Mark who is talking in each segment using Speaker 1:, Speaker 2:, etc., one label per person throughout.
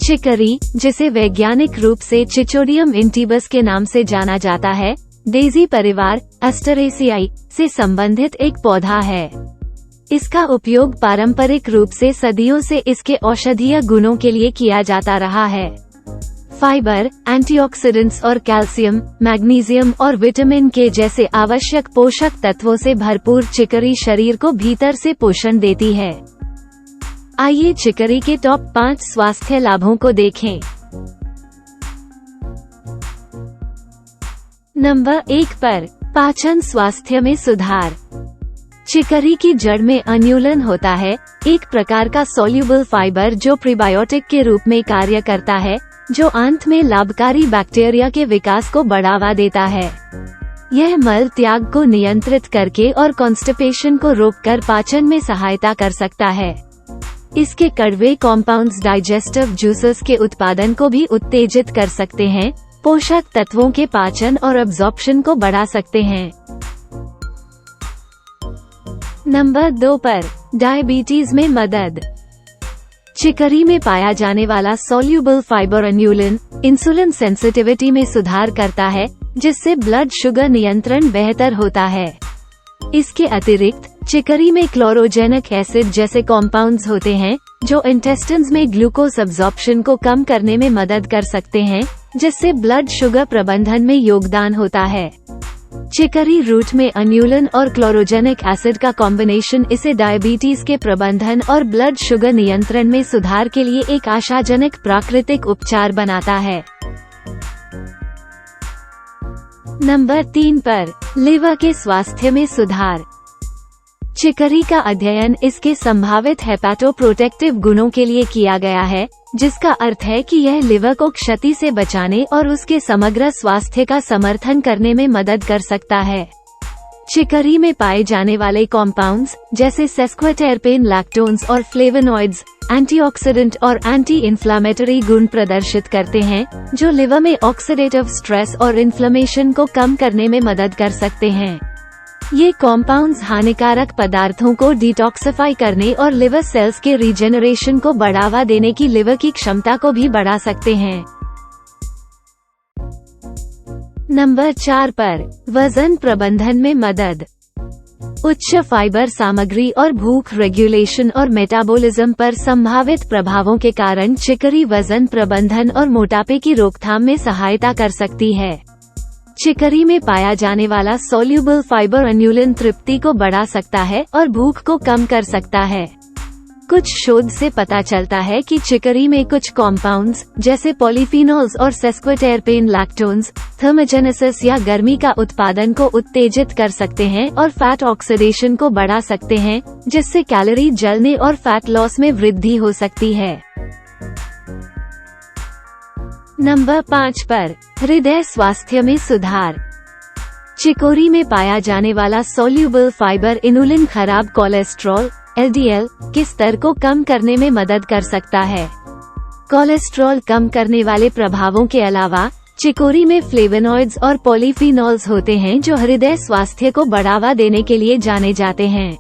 Speaker 1: चिकरी, जिसे वैज्ञानिक रूप से चिचोडियम इंटीबस के नाम से जाना जाता है, डेजी परिवार एस्टरेसियाई से संबंधित एक पौधा है। इसका उपयोग पारंपरिक रूप से सदियों से इसके औषधीय गुणों के लिए किया जाता रहा है। फाइबर, एंटीऑक्सीडेंट्स और कैल्शियम, मैग्नीशियम और विटामिन के जैसे आवश्यक पोषक तत्वों से भरपूर चिकरी शरीर को भीतर से पोषण देती है। आइए चिकरी के टॉप 5 स्वास्थ्य लाभों को देखें। नंबर 1 पर, पाचन स्वास्थ्य में सुधार। चिकरी की जड़ में अन्यूलन होता है, एक प्रकार का सोल्यूबल फाइबर जो प्रीबायोटिक के रूप में कार्य करता है, जो आंत में लाभकारी बैक्टीरिया के विकास को बढ़ावा देता है। यह मल त्याग को नियंत्रित करके और कॉन्स्टिपेशन को रोककर पाचन में सहायता कर सकता है। इसके कड़वे कॉम्पाउंड्स डाइजेस्टिव जूसेस के उत्पादन को भी उत्तेजित कर सकते हैं, पोषक तत्वों के पाचन और अब्जॉर्प्शन को बढ़ा सकते हैं। नंबर 2 पर, डायबिटीज में मदद। चिकरी में पाया जाने वाला सोल्यूबल फाइबर अन्यूलिन इंसुलिन सेंसिटिविटी में सुधार करता है, जिससे ब्लड शुगर नियंत्रण बेहतर होता है। इसके अतिरिक्त चिकरी में क्लोरोजेनिक एसिड जैसे कॉम्पाउंड्स होते हैं, जो इंटेस्टाइन्स में ग्लूकोज अब्जॉर्प्शन को कम करने में मदद कर सकते हैं, जिससे ब्लड शुगर प्रबंधन में योगदान होता है। चिकरी रूट में अन्यूलिन और क्लोरोजेनिक एसिड का कॉम्बिनेशन इसे डायबिटीज के प्रबंधन और ब्लड शुगर नियंत्रण में सुधार के लिए एक आशाजनक प्राकृतिक उपचार बनाता है। नंबर 3 पर, लिवर के स्वास्थ्य में सुधार। चिकरी का अध्ययन इसके संभावित हेपाटोप्रोटेक्टिव गुणों के लिए किया गया है, जिसका अर्थ है कि यह लिवर को क्षति से बचाने और उसके समग्र स्वास्थ्य का समर्थन करने में मदद कर सकता है। चिकरी में पाए जाने वाले कॉम्पाउंड्स जैसे सेस्क्विटरपेन लैक्टोन्स और फ्लेवोनॉइड्स एंटीऑक्सीडेंट और एंटी इन्फ्लामेटरी गुण प्रदर्शित करते हैं, जो लिवर में ऑक्सीडेटिव स्ट्रेस और इन्फ्लेमेशन को कम करने में मदद कर सकते हैं। ये कॉम्पाउंड्स हानिकारक पदार्थों को डिटॉक्सिफाई करने और लिवर सेल्स के रीजेनरेशन को बढ़ावा देने की लिवर की क्षमता को भी बढ़ा सकते हैं। नंबर 4 पर, वजन प्रबंधन में मदद। उच्च फाइबर सामग्री और भूख रेगुलेशन और मेटाबॉलिज्म पर संभावित प्रभावों के कारण चिकरी वजन प्रबंधन और मोटापे की रोकथाम में सहायता कर सकती है। चिकरी में पाया जाने वाला सोल्यूबल फाइबर अन्यूलिन तृप्ति को बढ़ा सकता है और भूख को कम कर सकता है। कुछ शोध से पता चलता है कि चिकरी में कुछ कॉम्पाउंड्स जैसे पॉलीफिनोल्स और सेस्क्विटरपेन लैक्टोन्स थर्मोजेनेसिस या गर्मी का उत्पादन को उत्तेजित कर सकते हैं और फैट ऑक्सीडेशन को बढ़ा सकते हैं, जिससे कैलोरी जलने और फैट लॉस में वृद्धि हो सकती है। नंबर 5 पर, हृदय स्वास्थ्य में सुधार। चिकोरी में पाया जाने वाला सोल्यूबल फाइबर इनुलिन खराब कोलेस्ट्रॉल LDL के स्तर को कम करने में मदद कर सकता है। कोलेस्ट्रॉल कम करने वाले प्रभावों के अलावा चिकोरी में फ्लेवोनॉइड्स और पॉलीफिनॉल्स होते हैं, जो हृदय स्वास्थ्य को बढ़ावा देने के लिए जाने जाते हैं।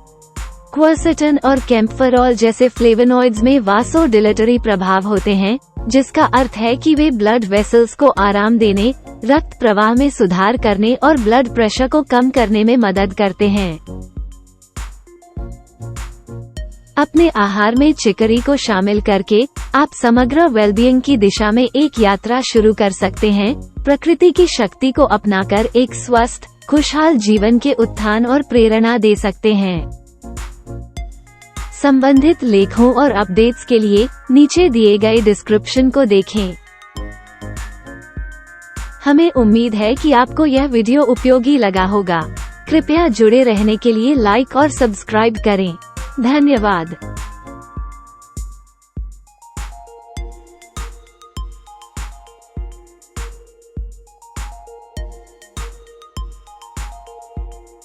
Speaker 1: क्वर्सेटिन और कैम्फरॉल जैसे फ्लेवोनॉइड्स में वासोडिलेटरी प्रभाव होते हैं, जिसका अर्थ है कि वे ब्लड वेसल्स को आराम देने, रक्त प्रवाह में सुधार करने और ब्लड प्रेशर को कम करने में मदद करते हैं। अपने आहार में चिकरी को शामिल करके आप समग्र वेलबीइंग की दिशा में एक यात्रा शुरू कर सकते हैं, प्रकृति की शक्ति को अपनाकर एक स्वस्थ, खुशहाल जीवन के उत्थान और प्रेरणा दे सकते हैं। संबंधित लेखों और अपडेट्स के लिए नीचे दिए गए डिस्क्रिप्शन को देखें। हमें उम्मीद है कि आपको यह वीडियो उपयोगी लगा होगा। कृपया जुड़े रहने के लिए लाइक और सब्सक्राइब करें। धन्यवाद।